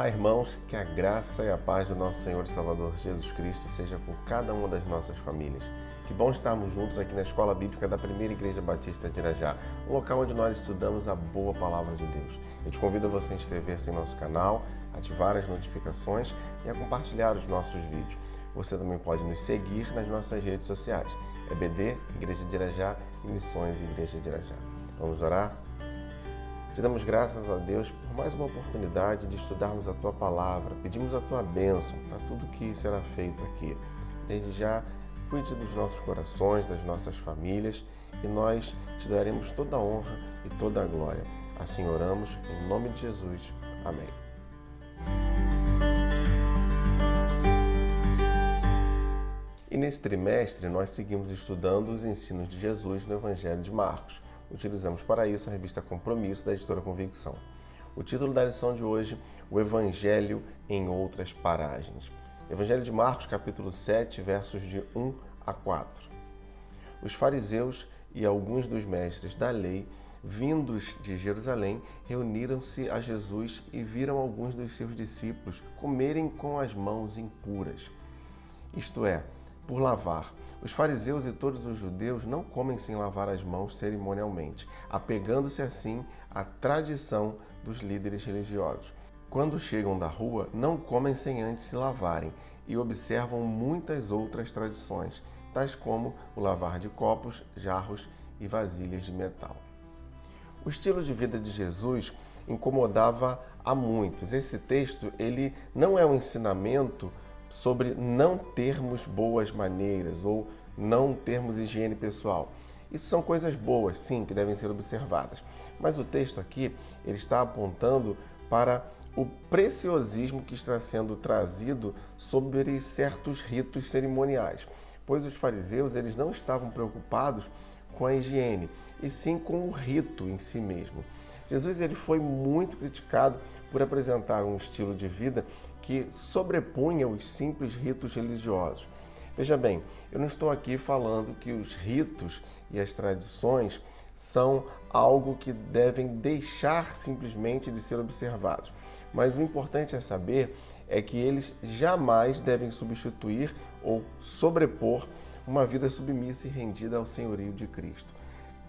Olá, irmãos, que a graça e a paz do nosso Senhor e Salvador Jesus Cristo seja com cada uma das nossas famílias. Que bom estarmos juntos aqui na Escola Bíblica da Primeira Igreja Batista de Irajá, um local onde nós estudamos a boa palavra de Deus. Eu te convido a você inscrever-se em nosso canal, ativar as notificações e a compartilhar os nossos vídeos. Você também pode nos seguir nas nossas redes sociais, EBD, Igreja de Irajá e Missões Igreja de Irajá. Vamos orar? Te damos graças a Deus por mais uma oportunidade de estudarmos a Tua Palavra. Pedimos a Tua bênção para tudo que será feito aqui. Desde já, cuide dos nossos corações, das nossas famílias e nós te daremos toda a honra e toda a glória. Assim oramos, em nome de Jesus. Amém. E nesse trimestre nós seguimos estudando os ensinos de Jesus no Evangelho de Marcos. Utilizamos para isso a revista Compromisso da editora Convicção. O título da lição de hoje, o Evangelho em outras paragens. Evangelho de Marcos, capítulo 7, versos de 1 a 4. Os fariseus e alguns dos mestres da lei, vindos de Jerusalém, reuniram-se a Jesus e viram alguns dos seus discípulos comerem com as mãos impuras, isto é, por lavar. Os fariseus e todos os judeus não comem sem lavar as mãos cerimonialmente, apegando-se assim à tradição dos líderes religiosos. Quando chegam da rua, não comem sem antes se lavarem e observam muitas outras tradições, tais como o lavar de copos, jarros e vasilhas de metal. O estilo de vida de Jesus incomodava a muitos. Esse texto ele não é um ensinamento sobre não termos boas maneiras ou não termos higiene pessoal. Isso são coisas boas, sim, que devem ser observadas. Mas o texto aqui ele está apontando para o preciosismo que está sendo trazido sobre certos ritos cerimoniais, pois os fariseus eles não estavam preocupados com a higiene, e sim com o rito em si mesmo. Jesus ele foi muito criticado por apresentar um estilo de vida que sobrepunha os simples ritos religiosos. Veja bem, eu não estou aqui falando que os ritos e as tradições são algo que devem deixar simplesmente de ser observados. Mas o importante é saber é que eles jamais devem substituir ou sobrepor uma vida submissa e rendida ao senhorio de Cristo.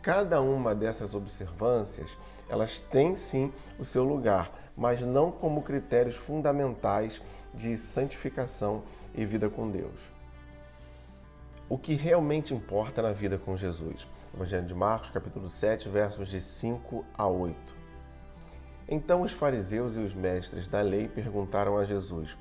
Cada uma dessas observâncias, elas têm sim o seu lugar, mas não como critérios fundamentais de santificação e vida com Deus. O que realmente importa na vida com Jesus? Evangelho de Marcos, capítulo 7, versos de 5 a 8. Então os fariseus e os mestres da lei perguntaram a Jesus: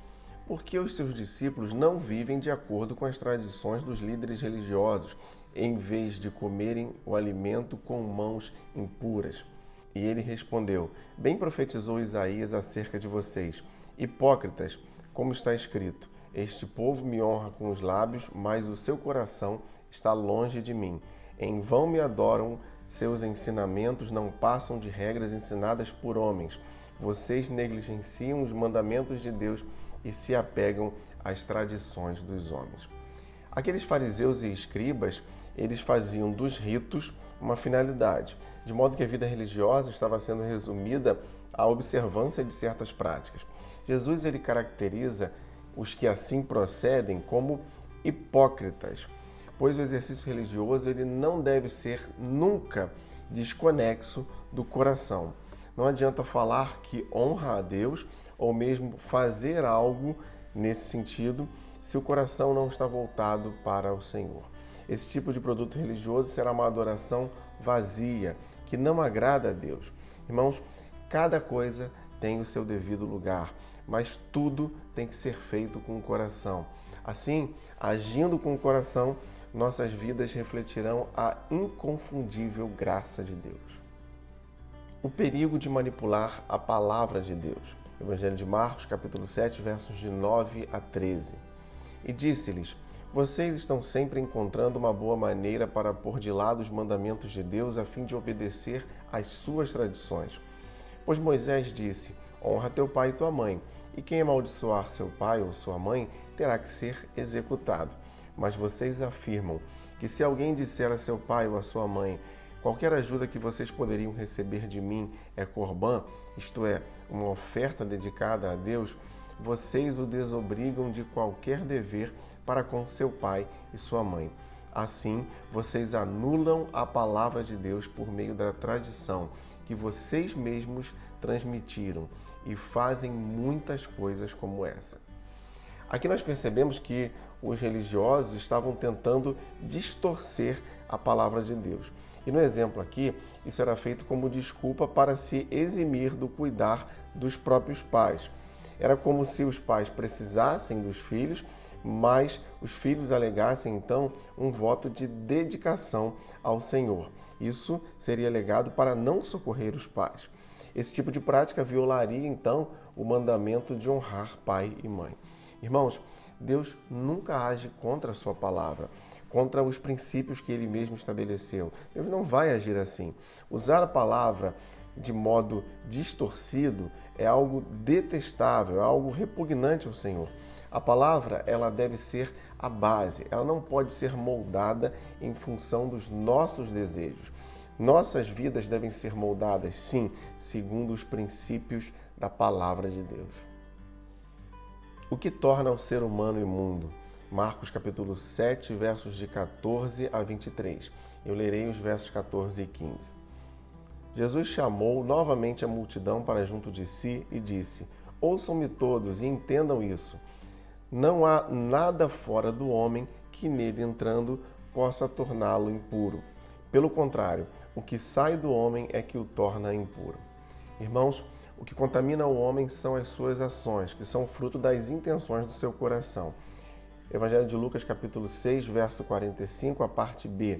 por que os seus discípulos não vivem de acordo com as tradições dos líderes religiosos, em vez de comerem o alimento com mãos impuras? E ele respondeu: bem profetizou Isaías acerca de vocês, hipócritas, como está escrito: este povo me honra com os lábios, mas o seu coração está longe de mim. Em vão me adoram, seus ensinamentos não passam de regras ensinadas por homens. Vocês negligenciam os mandamentos de Deus e se apegam às tradições dos homens. Aqueles fariseus e escribas, eles faziam dos ritos uma finalidade, de modo que a vida religiosa estava sendo resumida à observância de certas práticas. Jesus ele caracteriza os que assim procedem como hipócritas, pois o exercício religioso ele não deve ser nunca desconexo do coração. Não adianta falar que honra a Deus ou mesmo fazer algo nesse sentido se o coração não está voltado para o Senhor. Esse tipo de produto religioso será uma adoração vazia, que não agrada a Deus. Irmãos, cada coisa tem o seu devido lugar, mas tudo tem que ser feito com o coração. Assim, agindo com o coração, nossas vidas refletirão a inconfundível graça de Deus. O perigo de manipular a palavra de Deus. Evangelho de Marcos, capítulo 7, versos de 9 a 13. E disse-lhes: vocês estão sempre encontrando uma boa maneira para pôr de lado os mandamentos de Deus a fim de obedecer às suas tradições. Pois Moisés disse: honra teu pai e tua mãe, e quem amaldiçoar seu pai ou sua mãe terá que ser executado. Mas vocês afirmam que se alguém disser a seu pai ou a sua mãe: Qualquer ajuda que vocês poderiam receber de mim é corbã, isto é, uma oferta dedicada a Deus, vocês o desobrigam de qualquer dever para com seu pai e sua mãe. Assim, vocês anulam a palavra de Deus por meio da tradição que vocês mesmos transmitiram e fazem muitas coisas como essa. Aqui nós percebemos que os religiosos estavam tentando distorcer a palavra de Deus. E no exemplo aqui, isso era feito como desculpa para se eximir do cuidar dos próprios pais. Era como se os pais precisassem dos filhos, mas os filhos alegassem então um voto de dedicação ao Senhor. Isso seria alegado para não socorrer os pais. Esse tipo de prática violaria então o mandamento de honrar pai e mãe. Irmãos, Deus nunca age contra a sua palavra, contra os princípios que ele mesmo estabeleceu. Deus não vai agir assim. Usar a palavra de modo distorcido é algo detestável, é algo repugnante ao Senhor. A palavra, ela deve ser a base, ela não pode ser moldada em função dos nossos desejos. Nossas vidas devem ser moldadas, sim, segundo os princípios da palavra de Deus. O que torna o ser humano imundo? Marcos capítulo 7, versos de 14 a 23. Eu lerei os versos 14 e 15. Jesus chamou novamente a multidão para junto de si e disse: ouçam-me todos e entendam isso. Não há nada fora do homem que nele entrando possa torná-lo impuro. Pelo contrário, o que sai do homem é que o torna impuro. Irmãos, o que contamina o homem são as suas ações, que são fruto das intenções do seu coração. Evangelho de Lucas, capítulo 6, verso 45, a parte B.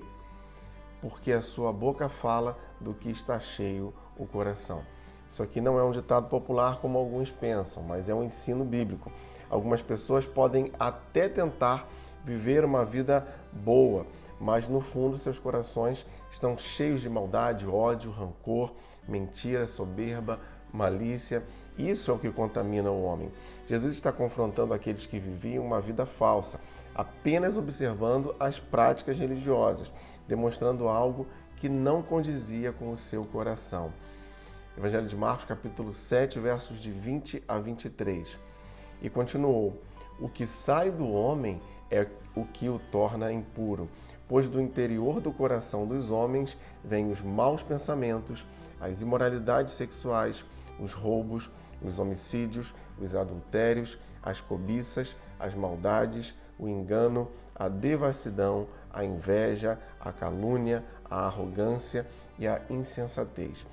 Porque a sua boca fala do que está cheio o coração. Isso aqui não é um ditado popular como alguns pensam, mas é um ensino bíblico. Algumas pessoas podem até tentar viver uma vida boa, mas no fundo seus corações estão cheios de maldade, ódio, rancor, mentira, soberba, malícia. Isso é o que contamina o homem. Jesus está confrontando aqueles que viviam uma vida falsa, apenas observando as práticas religiosas, demonstrando algo que não condizia com o seu coração. Evangelho de Marcos, capítulo 7, versos de 20 a 23. E continuou: o que sai do homem é o que o torna impuro, pois do interior do coração dos homens vêm os maus pensamentos, as imoralidades sexuais, os roubos, os homicídios, os adultérios, as cobiças, as maldades, o engano, a devassidão, a inveja, a calúnia, a arrogância e a insensatez.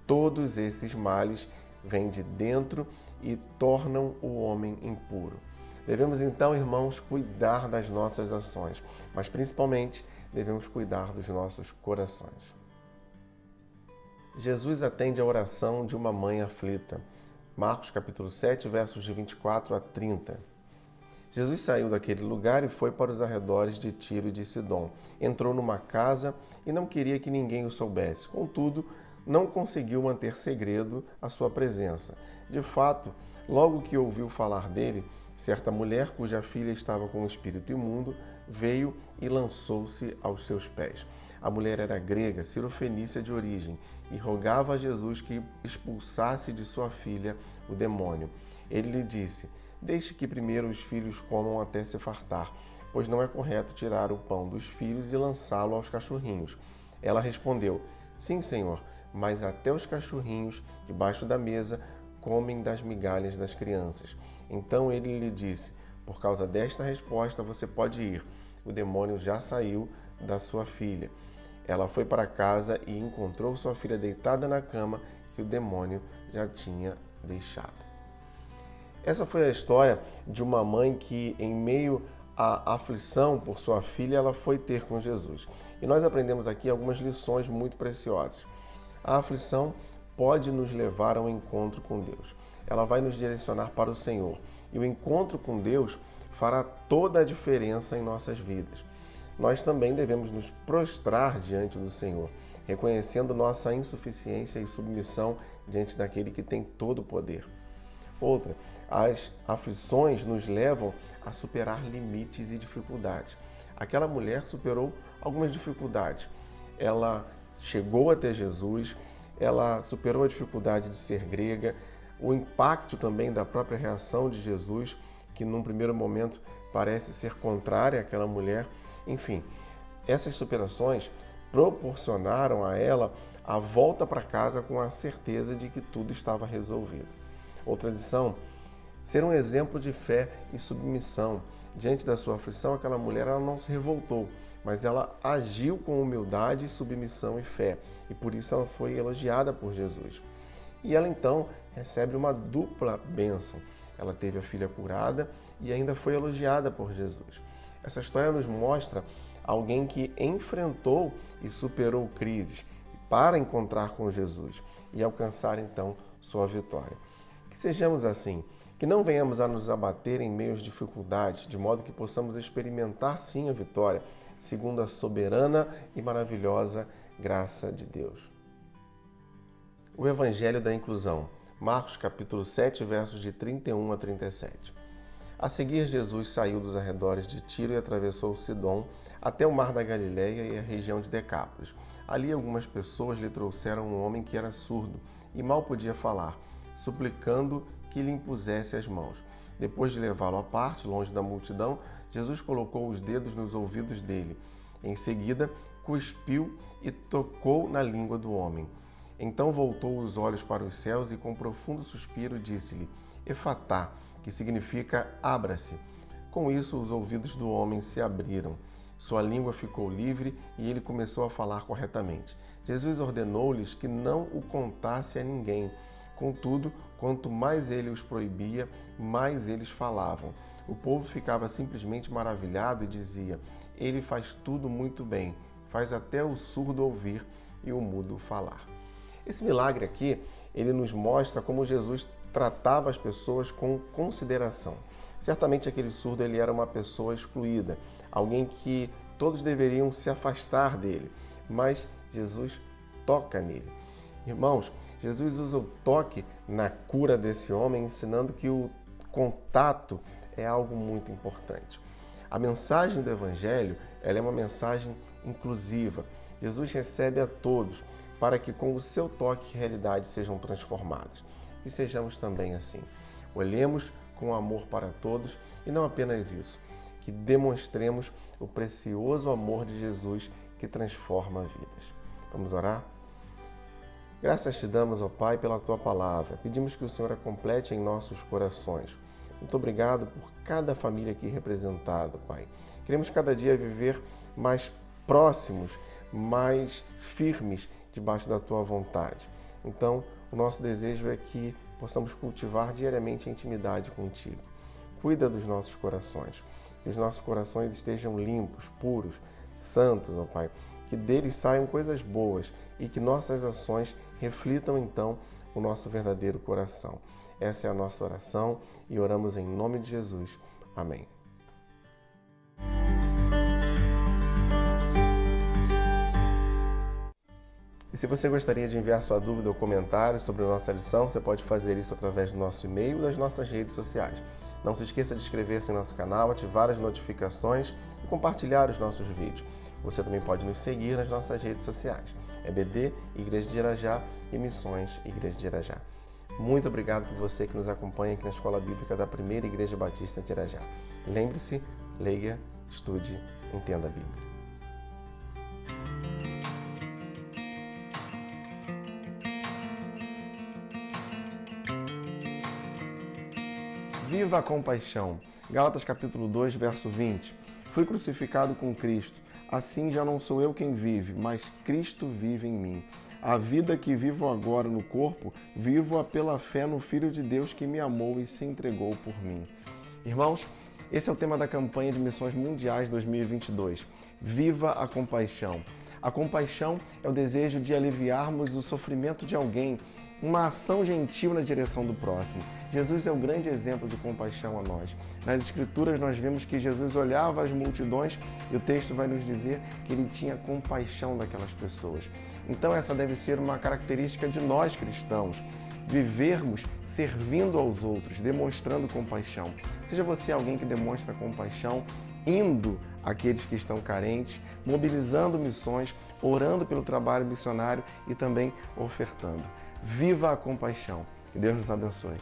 Todos esses males vêm de dentro e tornam o homem impuro. Devemos então, irmãos, cuidar das nossas ações, mas principalmente devemos cuidar dos nossos corações. Jesus atende a oração de uma mãe aflita. Marcos capítulo 7, versos de 24 a 30. Jesus saiu daquele lugar e foi para os arredores de Tiro e de Sidom. Entrou numa casa e não queria que ninguém o soubesse. Contudo, não conseguiu manter segredo a sua presença. De fato, logo que ouviu falar dele, certa mulher cuja filha estava com um espírito imundo veio e lançou-se aos seus pés. A mulher era grega, cirofenícia de origem, e rogava a Jesus que expulsasse de sua filha o demônio. Ele lhe disse: deixe que primeiro os filhos comam até se fartar, pois não é correto tirar o pão dos filhos e lançá-lo aos cachorrinhos. Ela respondeu: sim, Senhor, mas até os cachorrinhos, debaixo da mesa, comem das migalhas das crianças. Então ele lhe disse: por causa desta resposta você pode ir. O demônio já saiu da sua filha. Ela foi para casa e encontrou sua filha deitada na cama que o demônio já tinha deixado. Essa foi a história de uma mãe que, em meio à aflição por sua filha, ela foi ter com Jesus. E nós aprendemos aqui algumas lições muito preciosas. A aflição pode nos levar ao encontro com Deus. Ela vai nos direcionar para o Senhor. E o encontro com Deus fará toda a diferença em nossas vidas. Nós também devemos nos prostrar diante do Senhor, reconhecendo nossa insuficiência e submissão diante daquele que tem todo o poder. Outra, as aflições nos levam a superar limites e dificuldades. Aquela mulher superou algumas dificuldades. Ela chegou até Jesus, ela superou a dificuldade de ser grega, o impacto também da própria reação de Jesus, que num primeiro momento parece ser contrária àquela mulher. Enfim, essas superações proporcionaram a ela a volta para casa com a certeza de que tudo estava resolvido. Outra lição, ser um exemplo de fé e submissão. Diante da sua aflição, aquela mulher ela não se revoltou, mas ela agiu com humildade, submissão e fé. E por isso ela foi elogiada por Jesus. E ela então recebe uma dupla bênção. Ela teve a filha curada e ainda foi elogiada por Jesus. Essa história nos mostra alguém que enfrentou e superou crises para encontrar com Jesus e alcançar então sua vitória. Que sejamos assim, que não venhamos a nos abater em meio às dificuldades, de modo que possamos experimentar sim a vitória, segundo a soberana e maravilhosa graça de Deus. O Evangelho da Inclusão, Marcos capítulo 7, versos de 31 a 37. A seguir, Jesus saiu dos arredores de Tiro e atravessou o Sidom até o mar da Galileia e a região de Decápolis. Ali algumas pessoas lhe trouxeram um homem que era surdo e mal podia falar, suplicando que lhe impusesse as mãos. Depois de levá-lo à parte, longe da multidão, Jesus colocou os dedos nos ouvidos dele. Em seguida, cuspiu e tocou na língua do homem. Então voltou os olhos para os céus e, com um profundo suspiro, disse-lhe: Efatá, que significa abra-se. Com isso, os ouvidos do homem se abriram. Sua língua ficou livre e ele começou a falar corretamente. Jesus ordenou-lhes que não o contasse a ninguém. Contudo, quanto mais ele os proibia, mais eles falavam. O povo ficava simplesmente maravilhado e dizia: Ele faz tudo muito bem, faz até o surdo ouvir e o mudo falar. Esse milagre aqui, ele nos mostra como Jesus tratava as pessoas com consideração. Certamente aquele surdo ele era uma pessoa excluída, alguém que todos deveriam se afastar dele, mas Jesus toca nele. Irmãos, Jesus usa o toque na cura desse homem, ensinando que o contato é algo muito importante. A mensagem do Evangelho ela é uma mensagem inclusiva. Jesus recebe a todos para que com o seu toque realidades sejam transformadas. Que sejamos também assim. Olhemos com amor para todos e não apenas isso, que demonstremos o precioso amor de Jesus que transforma vidas. Vamos orar? Graças te damos, ó Pai, pela Tua palavra. Pedimos que o Senhor a complete em nossos corações. Muito obrigado por cada família aqui representada, Pai. Queremos cada dia viver mais próximos, mais firmes debaixo da Tua vontade. Então, o nosso desejo é que possamos cultivar diariamente a intimidade contigo. Cuida dos nossos corações, que os nossos corações estejam limpos, puros, santos, ó Pai, que deles saiam coisas boas e que nossas ações reflitam então o nosso verdadeiro coração. Essa é a nossa oração e oramos em nome de Jesus. Amém. E se você gostaria de enviar sua dúvida ou comentário sobre a nossa lição, você pode fazer isso através do nosso e-mail ou das nossas redes sociais. Não se esqueça de inscrever-se em nosso canal, ativar as notificações e compartilhar os nossos vídeos. Você também pode nos seguir nas nossas redes sociais. EBD, Igreja de Irajá e Missões Igreja de Irajá. Muito obrigado por você que nos acompanha aqui na Escola Bíblica da Primeira Igreja Batista de Irajá. Lembre-se, leia, estude, entenda a Bíblia. Viva a compaixão. Gálatas capítulo 2, verso 20. Fui crucificado com Cristo. Assim já não sou eu quem vive, mas Cristo vive em mim. A vida que vivo agora no corpo, vivo-a pela fé no Filho de Deus que me amou e se entregou por mim. Irmãos, esse é o tema da campanha de Missões Mundiais 2022. Viva a compaixão. A compaixão é o desejo de aliviarmos o sofrimento de alguém, uma ação gentil na direção do próximo. Jesus é o grande exemplo de compaixão a nós. Nas Escrituras nós vemos que Jesus olhava as multidões e o texto vai nos dizer que ele tinha compaixão daquelas pessoas. Então essa deve ser uma característica de nós cristãos. Vivermos servindo aos outros, demonstrando compaixão. Seja você alguém que demonstra compaixão, indo aqueles que estão carentes, mobilizando missões, orando pelo trabalho missionário e também ofertando. Viva a compaixão. Que Deus nos abençoe.